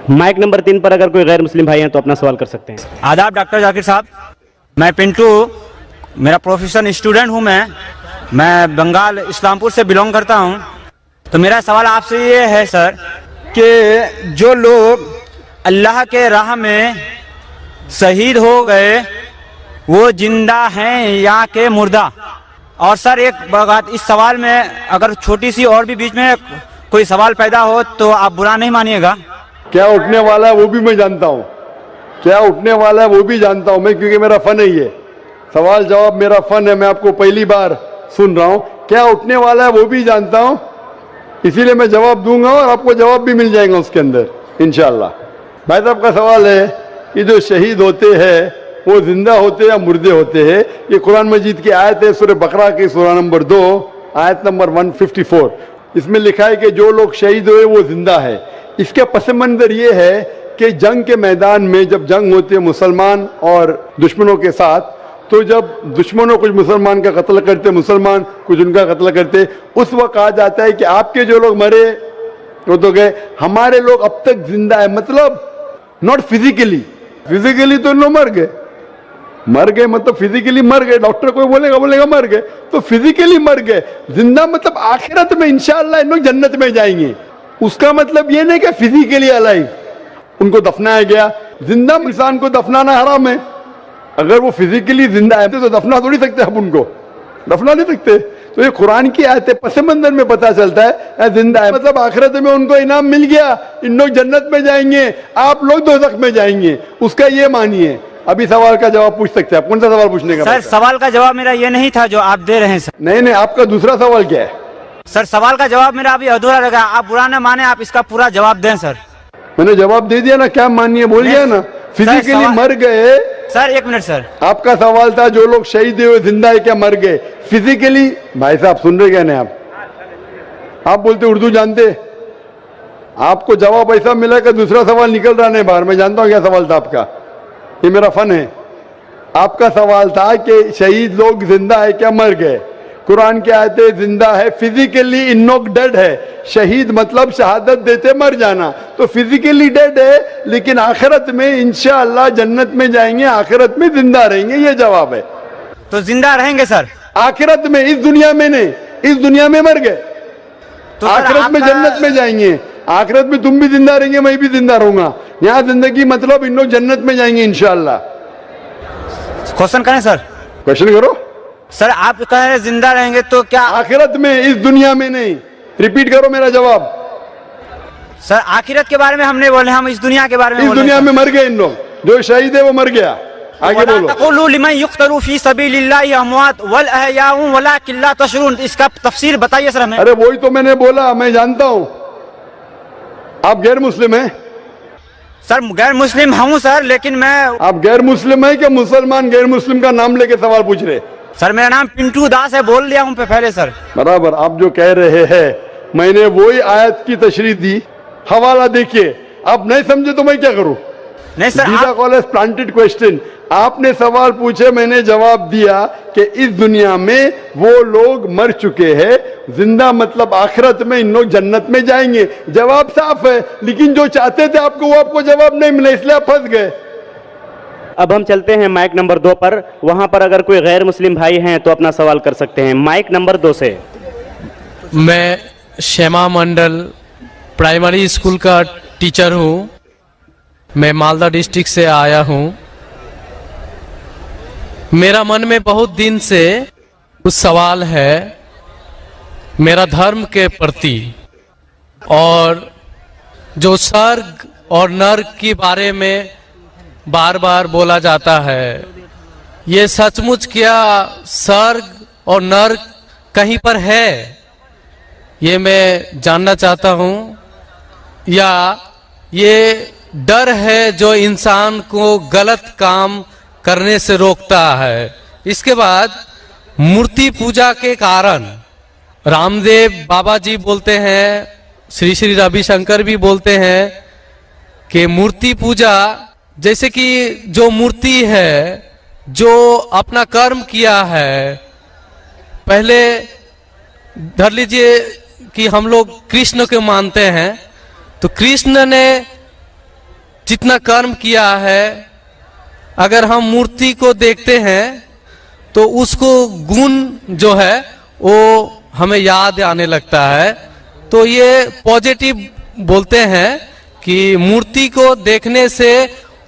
Mic number 3 पर अगर कोई गैर मुस्लिम भाई हैं तो अपना सवाल कर सकते हैं। आदाब डॉक्टर जाकिर साहब, मैं पिंटू, मेरा प्रोफेशनल स्टूडेंट हूँ। मैं बंगाल इस्लामपुर से बिलोंग करता हूँ। तो मेरा सवाल आपसे ये है सर कि जो लोग अल्लाह के राह में शहीद हो गए वो जिंदा हैं या के मुर्दा? और सर एक बात, इस सवाल में अगर छोटी सी और भी बीच में कोई सवाल पैदा हो तो आप बुरा नहीं मानिएगा। क्या उठने वाला है वो भी मैं जानता हूँ, क्या उठने वाला है वो भी जानता हूँ मैं, क्योंकि मेरा फन है ये सवाल जवाब, मेरा फन है। मैं आपको पहली बार सुन रहा हूँ। क्या उठने वाला है वो भी जानता हूँ, इसीलिए मैं जवाब दूंगा और आपको जवाब भी मिल जाएगा उसके अंदर इंशाल्लाह। भाई साहब का सवाल है कि जो शहीद होते हैं वो जिंदा होते हैं या मुर्दे होते हैं? ये कुरान मजीद की आयत है, सूरह बकरा की सूरा नंबर 2 आयत नंबर 154। इसमें लिखा है कि जो लोग शहीद हुए वो जिंदा है। इसके पस मंजर ये है कि जंग के मैदान में जब जंग होती है मुसलमान और दुश्मनों के साथ, तो जब दुश्मनों कुछ मुसलमान का कत्ल करते, मुसलमान कुछ उनका कत्ल करते, उस वक्त कहा जाता है कि आपके जो लोग मरे वो तो गए, हमारे लोग अब तक जिंदा है। मतलब नॉट फिजिकली, फिजिकली तो नो मर गए मतलब फिजिकली मर गए, डॉक्टर कोई बोलेगा मर गए, तो फिजिकली मर गए। जिंदा मतलब आखिरत में इंशाअल्लाह इन लोग जन्नत में जाएंगे। उसका मतलब ये नहीं कि फिजिकली अलाइव उनको दफनाया गया। जिंदा इंसान को दफनाना हराम है। अगर वो फिजिकली जिंदा है तो दफना थोड़ी सकते आप उनको, दफना नहीं सकते। तो ये कुरान की आयत है, पस मंजर में पता चलता है जिंदा है मतलब आखिरत में उनको इनाम मिल गया, इन लोग जन्नत में जाएंगे, आप लोग दोज़ख में जाएंगे। उसका ये मानिए। अभी सवाल का जवाब पूछ सकते हैं आप। कौन सा सवाल पूछने का? सर सवाल का जवाब मेरा ये नहीं था जो आप दे रहे हैं सर। नहीं, आपका दूसरा सवाल क्या है? सर सवाल का जवाब मेरा अभी अधूरा लगा, आप बुरा न माने, आप इसका पूरा जवाब दें सर। मैंने जवाब दे दिया ना, क्या मानिए बोल दिया ना। फिजिकली मर गए सर, एक मिनट सर, आपका सवाल था जो लोग शहीद हुए जिंदा है क्या मर गए फिजिकली? भाई साहब सुन रहे क्या नहीं आप बोलते उर्दू जानते, आपको जवाब ऐसा मिला कि दूसरा सवाल निकल रहा नहीं बाहर। मैं जानता हूं क्या सवाल था आपका, ये मेरा फन है। आपका सवाल था कि शहीद लोग जिंदा है क्या मर गए? कुरान की आयते जिंदा है, फिजिकली इन लोग डेड है। शहीद मतलब शहादत देते मर जाना, तो फिजिकली डेड है लेकिन आखिरत में इंशाअल्लाह जन्नत में जाएंगे, आखिरत में जिंदा रहेंगे। ये जवाब है। तो जिंदा रहेंगे सर आखिरत में, इस दुनिया में नहीं, इस दुनिया में मर गए तो आखिरत में जन्नत में जाएंगे। आखिरत में तुम भी जिंदा रहेंगे, मैं भी जिंदा रहूंगा। यहाँ जिंदगी मतलब इन लोग जन्नत में जाएंगे इंशाअल्लाह। क्वेश्चन करें सर? क्वेश्चन करो सर। आप कह रहे हैं जिंदा रहेंगे तो क्या आखिरत में, इस दुनिया में नहीं? रिपीट करो मेरा जवाब। सर आखिरत के बारे में हम नहीं बोल रहे, हम इस दुनिया के बारे में इस दुनिया में मर गए इन लोग, जो शहीद है वो मर गया। आगे बोलो। इसका तफसीर बताइए सर हमें। अरे वही तो मैंने बोला, मैं जानता हूँ। आप गैर मुस्लिम हैं? सर गैर मुस्लिम हूँ सर, लेकिन मैं। आप गैर मुस्लिम है कि मुसलमान? गैर मुस्लिम का नाम लेके सवाल पूछ रहे? सर मेरा नाम पिंटू दास है, बोल दिया हूँ पहले सर। बराबर। आप जो कह रहे हैं मैंने वही आयत की तशरीह दी, हवाला देखिए। आप नहीं समझे तो मैं क्या करूं? नहीं सर, कॉलेज प्लांटेड क्वेश्चन। आपने सवाल पूछे, मैंने जवाब दिया कि इस दुनिया में वो लोग मर चुके हैं, जिंदा मतलब आखिरत में इन लोग जन्नत में जाएंगे। जवाब साफ है, लेकिन जो चाहते थे आपको वो आपको जवाब नहीं मिला, इसलिए आप फंस गए। अब हम चलते हैं माइक नंबर 2 पर। वहां पर अगर कोई गैर मुस्लिम भाई हैं तो अपना सवाल कर सकते हैं। माइक नंबर 2 से। मैं श्यामा मंडल प्राइमरी स्कूल का टीचर हूँ। मैं मालदा डिस्ट्रिक्ट से आया हूँ। मेरा मन में बहुत दिन से कुछ सवाल है मेरा धर्म के प्रति, और जो स्वर्ग और नर्क के बारे में बार बार बोला जाता है, ये सचमुच क्या स्वर्ग और नर्क कहीं पर है? ये मैं जानना चाहता हूँ। या ये डर है जो इंसान को गलत काम करने से रोकता है? इसके बाद मूर्ति पूजा के कारण रामदेव बाबा जी बोलते हैं, श्री श्री रविशंकर भी बोलते हैं कि मूर्ति पूजा, जैसे कि जो मूर्ति है जो अपना कर्म किया है, पहले धर लीजिए कि हम लोग कृष्ण को मानते हैं, तो कृष्ण ने जितना कर्म किया है, अगर हम मूर्ति को देखते हैं तो उसको गुण जो है वो हमें याद आने लगता है। तो ये पॉजिटिव बोलते हैं कि मूर्ति को देखने से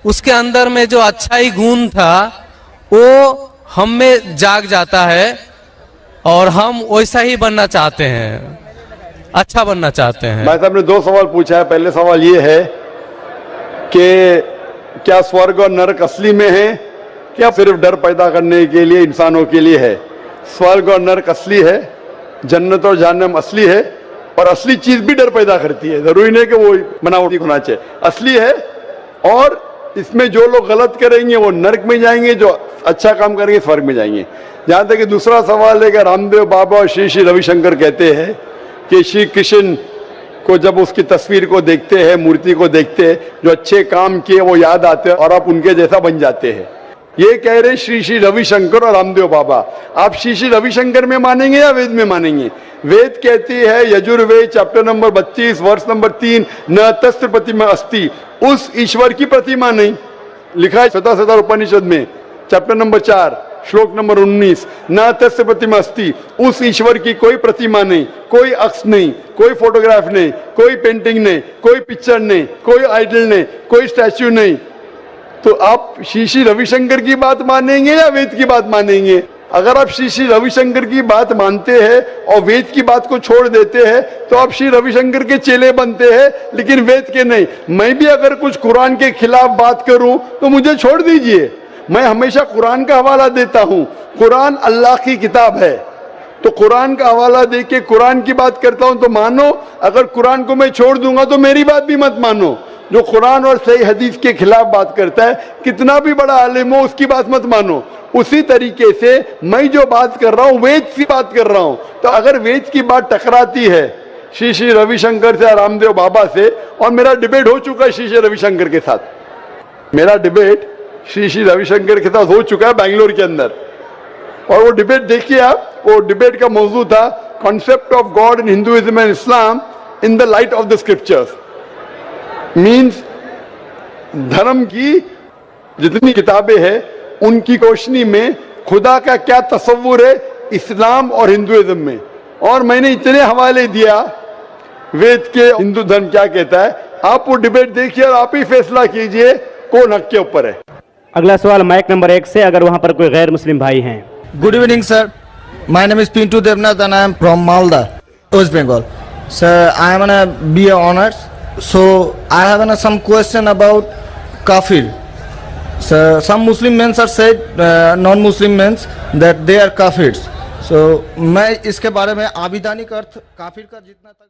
उसके अंदर में जो अच्छाई गुण था वो हम में जाग जाता है और हम वैसा ही बनना चाहते हैं, अच्छा बनना चाहते हैं। भाई साहब ने 2 सवाल पूछा है। पहले सवाल ये है कि क्या स्वर्ग और नरक असली में है, क्या सिर्फ डर पैदा करने के लिए इंसानों के लिए है? स्वर्ग और नरक असली है, जन्नत और जहन्नम असली है, और असली चीज भी डर पैदा करती है। जरूरी नहीं कि वो बनावटी होना चाहिए, असली है। और इसमें जो लोग गलत करेंगे वो नरक में जाएंगे, जो अच्छा काम करेंगे स्वर्ग में जाएंगे। जहां तक कि दूसरा सवाल है कि रामदेव बाबा और श्री श्री रविशंकर कहते हैं कि श्री कृष्ण को जब उसकी तस्वीर को देखते हैं, मूर्ति को देखते हैं, जो अच्छे काम किए वो याद आते हैं और आप उनके जैसा बन जाते हैं। ये कह रहे श्री श्री रविशंकर और रामदेव बाबा। आप श्री श्री रविशंकर में मानेंगे या वेद में मानेंगे? वेद कहती है, यजुर्वेद चैप्टर नंबर 32 वर्ष नंबर 3, न तस्त्र प्रतिमा अस्ति, उस ईश्वर की प्रतिमा नहीं। लिखा है शतशतर उपनिषद में चैप्टर नंबर 4 श्लोक नंबर 19, न तस्य प्रतिमा अस्ति, उस ईश्वर की कोई प्रतिमा नहीं, कोई अक्ष नहीं, कोई फोटोग्राफ नहीं, कोई पेंटिंग नहीं, कोई पिक्चर नहीं, कोई आइडल नहीं, कोई स्टैच्यू नहीं। तो आप श्री श्री रविशंकर की बात मानेंगे या वेद की बात मानेंगे? अगर आप श्री श्री रविशंकर की बात मानते हैं और वेद की बात को छोड़ देते हैं तो आप श्री रविशंकर के चेले बनते हैं, लेकिन वेद के नहीं। मैं भी अगर कुछ कुरान के खिलाफ बात करूं तो मुझे छोड़ दीजिए। मैं हमेशा कुरान का हवाला देता हूं। कुरान अल्लाह की किताब है, तो कुरान का हवाला दे के कुरान की बात करता हूं तो मानो। अगर कुरान को मैं छोड़ दूंगा तो मेरी बात भी मत मानो। जो कुरान और सही हदीस के खिलाफ बात करता है, कितना भी बड़ा आलिम हो, उसकी बात मत मानो। उसी तरीके से मैं जो बात कर रहा हूं वेद की बात कर रहा हूं। तो अगर वेद की बात टकराती है श्री श्री रविशंकर से, रामदेव बाबा से, और मेरा डिबेट हो चुका है श्री श्री रविशंकर के साथ, मेरा डिबेट श्री श्री रविशंकर के साथ हो चुका है बेंगलोर के अंदर। और वो डिबेट देखिए आप, वो डिबेट का मौजू था concept of God in Hinduism and Islam in the light of the scriptures. Means धर्म की जितनी किताबें हैं उनकी रोशनी में खुदा का क्या तस्वुर है इस्लाम और हिंदुइज्म में। और मैंने इतने हवाले दिया वेद के, हिंदू धर्म क्या कहता है। आप वो डिबेट देखिए और आप ही फैसला कीजिए कौन हक के ऊपर है। अगला सवाल माइक नंबर 1 से, अगर वहां पर कोई गैर मुस्लिम भाई हैं। Good evening, sir. My name is Pintu Devnath and I am from Malda, West Bengal. Sir, I am on a BA honors. So I have some question about kafir. So some Muslim men are said, non-Muslim men that they are kafirs. So मैं इसके बारे में आविधानिक अर्थ काफिर का जितना तक